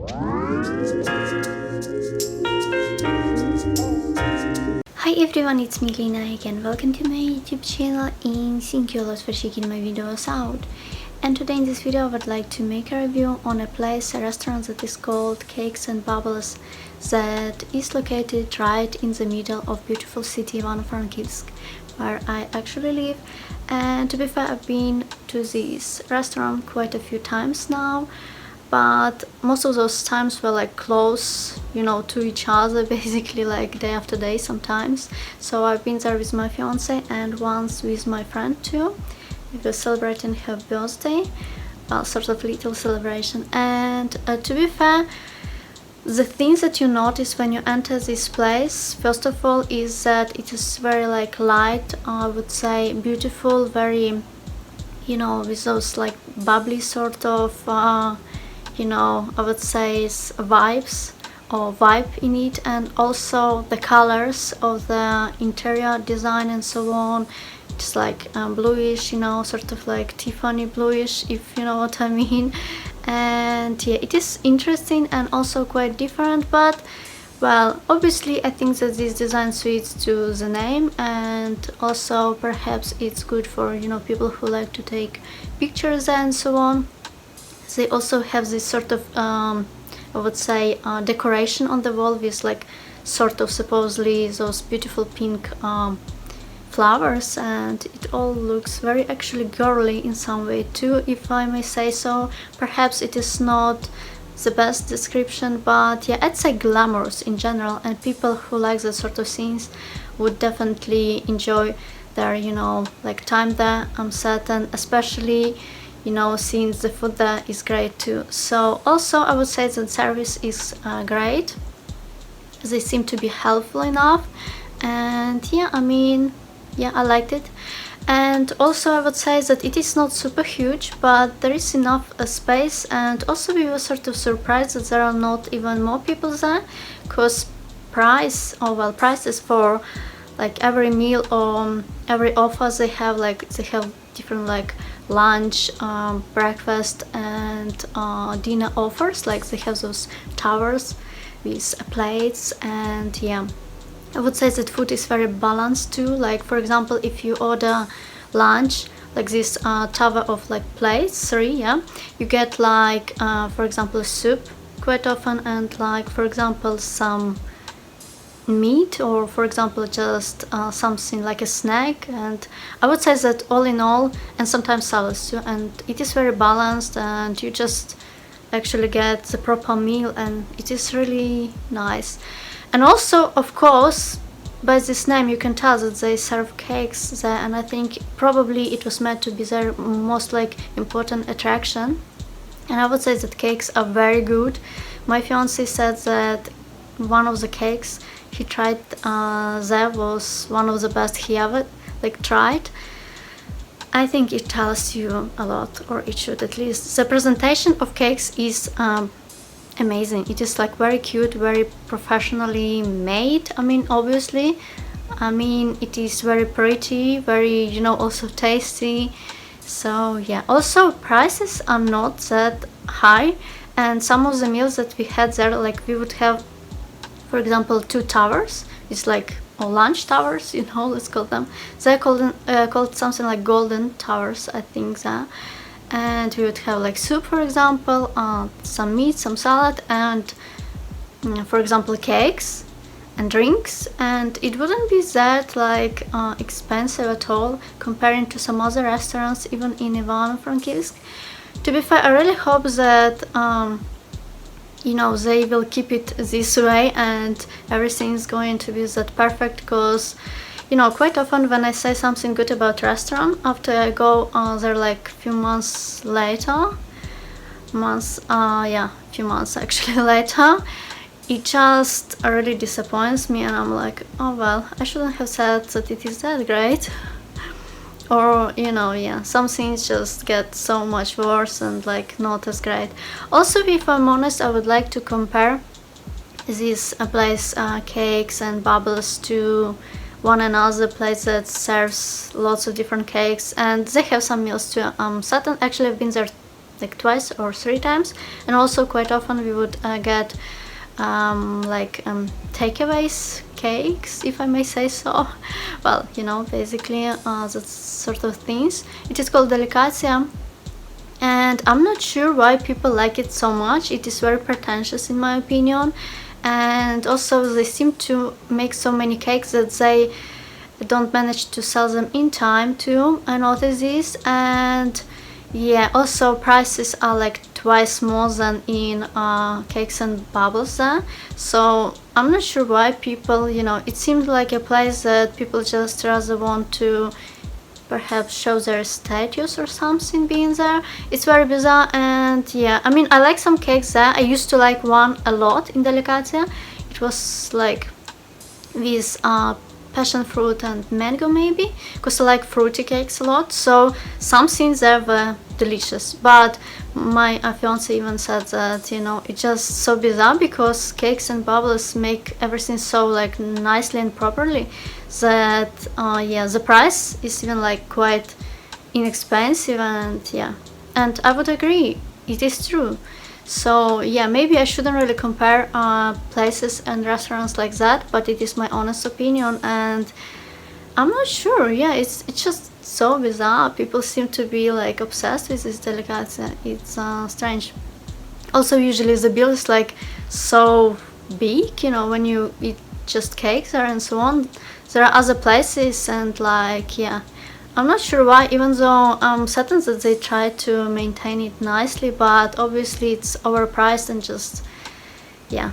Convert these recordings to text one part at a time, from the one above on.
Hi everyone, it's me Lina again. Welcome to my YouTube channel and thank you a lot for checking my videos out. And today in this video I would like to make a review on a restaurant that is called Cakes and Bubbles, that is located right in the middle of beautiful city Ivano-Frankivsk, where I actually live. And to be fair, I've been to this restaurant quite a few times now, but most of those times were like close, to each other, basically like day after day sometimes. So I've been there with my fiance and once with my friend too. We were celebrating her birthday, well, sort of little celebration. And to be fair, the things that you notice when you enter this place, first of all, is that it is very like light, I would say beautiful, very, with those like bubbly sort of I would say vibes or vibe in it, and also the colors of the interior design and so on. It's like bluish, sort of like Tiffany bluish, if you know what I mean. And yeah, it is interesting and also quite different, but well, obviously I think that this design suits to the name, and also perhaps it's good for people who like to take pictures and so on. They also have this sort of I would say decoration on the wall with like sort of supposedly those beautiful pink flowers, and it all looks very actually girly in some way too, if I may say so. Perhaps it is not the best description, but yeah, I'd say glamorous in general, and people who like that sort of things would definitely enjoy their like time there, I'm certain, especially since the food there is great too. So also I would say that service is great. They seem to be helpful enough, and yeah, I liked it. And also I would say that it is not super huge, but there is enough space, and also we were sort of surprised that there are not even more people there, because prices for like every meal or every offer they have different like lunch, breakfast and dinner offers. Like they have those towers with plates, and yeah, I would say that food is very balanced too. Like for example, if you order lunch, like this tower of like plates, 3, yeah, you get like for example soup quite often, and like for example some meat, or for example just something like a snack. And I would say that all in all, and sometimes salads too, and it is very balanced, and you just actually get the proper meal, and it is really nice. And also, of course, by this name you can tell that they serve cakes there, and I think probably it was meant to be their most like important attraction. And I would say that cakes are very good. My fiance said that one of the cakes he tried there was one of the best he ever like tried. I think it tells you a lot, or it should at least. The presentation of cakes is amazing. It is like very cute, very professionally made. Obviously, it is very pretty, very also tasty. So yeah, also prices are not that high, and some of the meals that we had there, like we would have, for example, 2 towers. It's like lunch towers, let's call them. They're called something like golden towers, I think that. And we would have like soup, for example, some meat, some salad, and for example cakes and drinks. And it wouldn't be that like expensive at all comparing to some other restaurants even in Ivano-Frankivsk. To be fair, I really hope that they will keep it this way and everything is going to be that perfect, because quite often when I say something good about restaurant, after I go there like few months later, few months actually later, it just really disappoints me, and I'm like, oh well, I shouldn't have said that it is that great. Or some things just get so much worse and like not as great. Also, if I'm honest, I would like to compare this place Cakes and Bubbles to one another place that serves lots of different cakes, and they have some meals too. Certain, actually I've been there like twice or three times. And also quite often we would get takeaways cakes, if I may say so. Well, you know, basically that sort of things. It is called delicacia, and I'm not sure why people like it so much. It is very pretentious in my opinion, and also they seem to make so many cakes that they don't manage to sell them in time too. I noticed this. And yeah, also prices are like twice more than in cakes and bubbles there. So I'm not sure why people, you know, it seems like a place that people just rather want to perhaps show their status or something being there. It's very bizarre. And yeah, I mean, I like some cakes there. I used to like one a lot in Delicacia. It was like with passion fruit and mango, maybe, because I like fruity cakes a lot. So some things there were delicious, but my fiance even said that, you know, it's just so bizarre because cakes and bubbles make everything so like nicely and properly that yeah, the price is even like quite inexpensive. And yeah, and I would agree, it is true. So yeah, maybe I shouldn't really compare places and restaurants like that, but it is my honest opinion. And I'm not sure, yeah, it's just so bizarre. People seem to be like obsessed with this delicacy. It's strange. Also, usually the bill is like so big, you know, when you eat just cakes there and so on. There are other places, and like, yeah, I'm not sure why, even though I'm certain that they try to maintain it nicely, but obviously it's overpriced and just, yeah.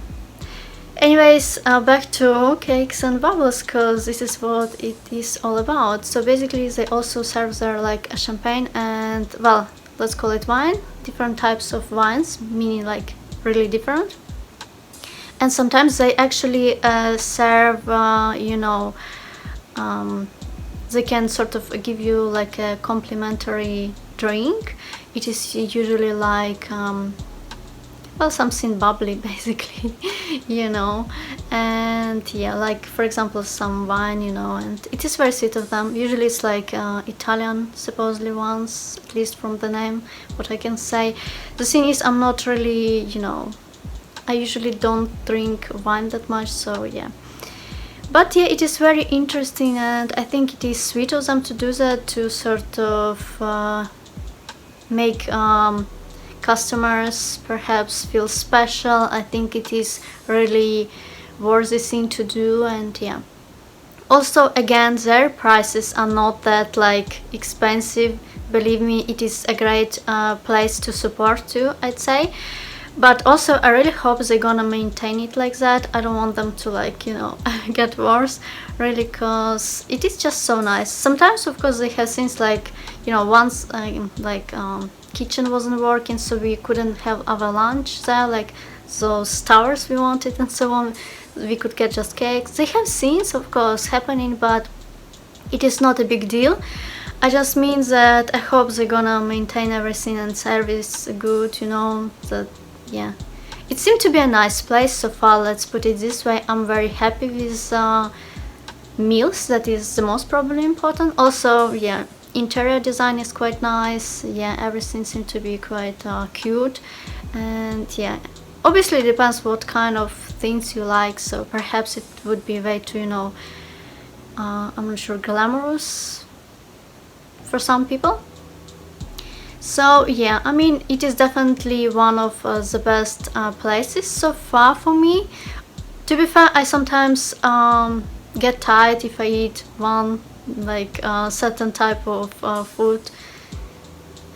Anyways, back to cakes and bubbles, because this is what it is all about. So basically they also serve there like a champagne and, well, let's call it wine, different types of wines, meaning like really different. And sometimes they actually serve, you know, they can sort of give you like a complimentary drink. It is usually like well, something bubbly basically, you know. And yeah, like for example some wine, you know, and it is very sweet of them. Usually it's like Italian supposedly ones, at least from the name, what I can say. The thing is, I'm not really, you know, I usually don't drink wine that much, so yeah. But yeah, it is very interesting, and I think it is sweet of them to do that, to sort of make customers perhaps feel special. I think it is really worthy thing to do. And yeah, also again, their prices are not that like expensive. Believe me, it is a great place to support too, I'd say. But also I really hope they're gonna maintain it like that. I don't want them to, like, you know, get worse, really, because it is just so nice. Sometimes of course they have things like, you know, once kitchen wasn't working, so we couldn't have our lunch there, like those towers we wanted and so on. We could get just cakes. They have things of course happening, but it is not a big deal. I just mean that I hope they're gonna maintain everything and service good, you know, that, yeah, it seemed to be a nice place so far, let's put it this way. I'm very happy with meals, that is the most probably important. Also, yeah, interior design is quite nice. Yeah, everything seemed to be quite cute. And yeah, obviously it depends what kind of things you like, so perhaps it would be way too, you know, I'm not sure, glamorous for some people. So yeah, I mean, it is definitely one of the best places so far for me. To be fair, I sometimes get tired if I eat one like certain type of food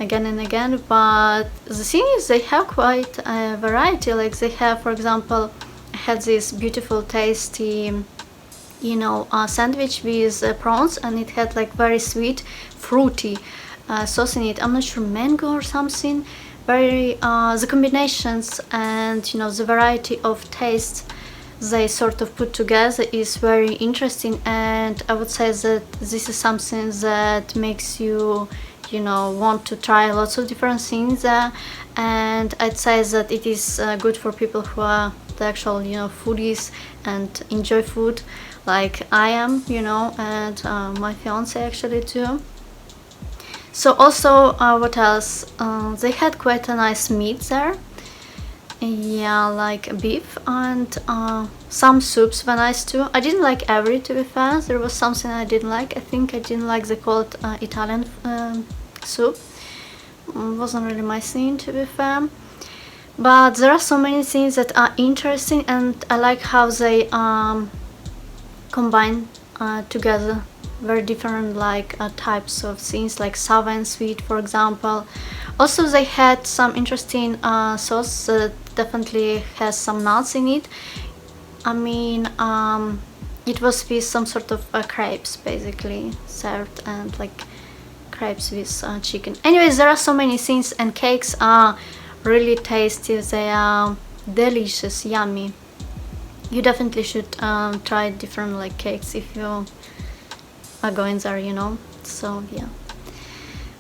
again and again, but the thing is they have quite a variety. Like they have, for example, I had this beautiful tasty, you know, sandwich with prawns, and it had like very sweet fruity sauce in it. I'm not sure, mango or something. Very the combinations and, you know, the variety of tastes they sort of put together is very interesting. And I would say that this is something that makes you, you know, want to try lots of different things there. And I'd say that it is good for people who are the actual, you know, foodies and enjoy food like I am, you know, and my fiance actually too. So also, what else? They had quite a nice meat there. Yeah, like beef, and some soups were nice too. I didn't like every, to be fair. There was something I didn't like. I think I didn't like the cold Italian soup. Wasn't really my thing, to be fair. But there are so many things that are interesting, and I like how they combine together very different like types of things, like sour and sweet, for example. Also, they had some interesting sauce that definitely has some nuts in it. I mean, it was with some sort of crepes basically served, and like crepes with chicken. Anyways, there are so many things, and cakes are really tasty. They are delicious, yummy. You definitely should try different like cakes if you are going there, you know. So yeah.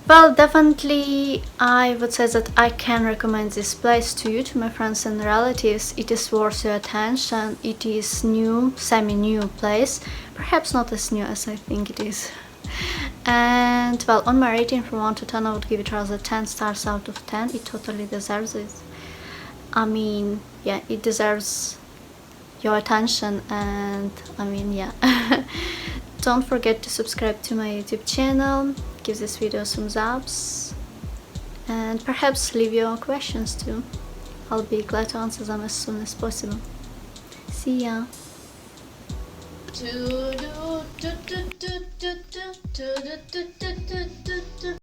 Well, definitely I would say that I can recommend this place to you, to my friends and relatives. It is worth your attention. It is new, semi-new place, perhaps not as new as I think it is. And well, on my rating from 1 to 10, I would give it rather 10 stars out of 10. It totally deserves it. I mean, yeah, it deserves your attention, and I mean, yeah. Don't forget to subscribe to my YouTube channel, give this video thumbs ups, and perhaps leave your questions too. I'll be glad to answer them as soon as possible. See ya!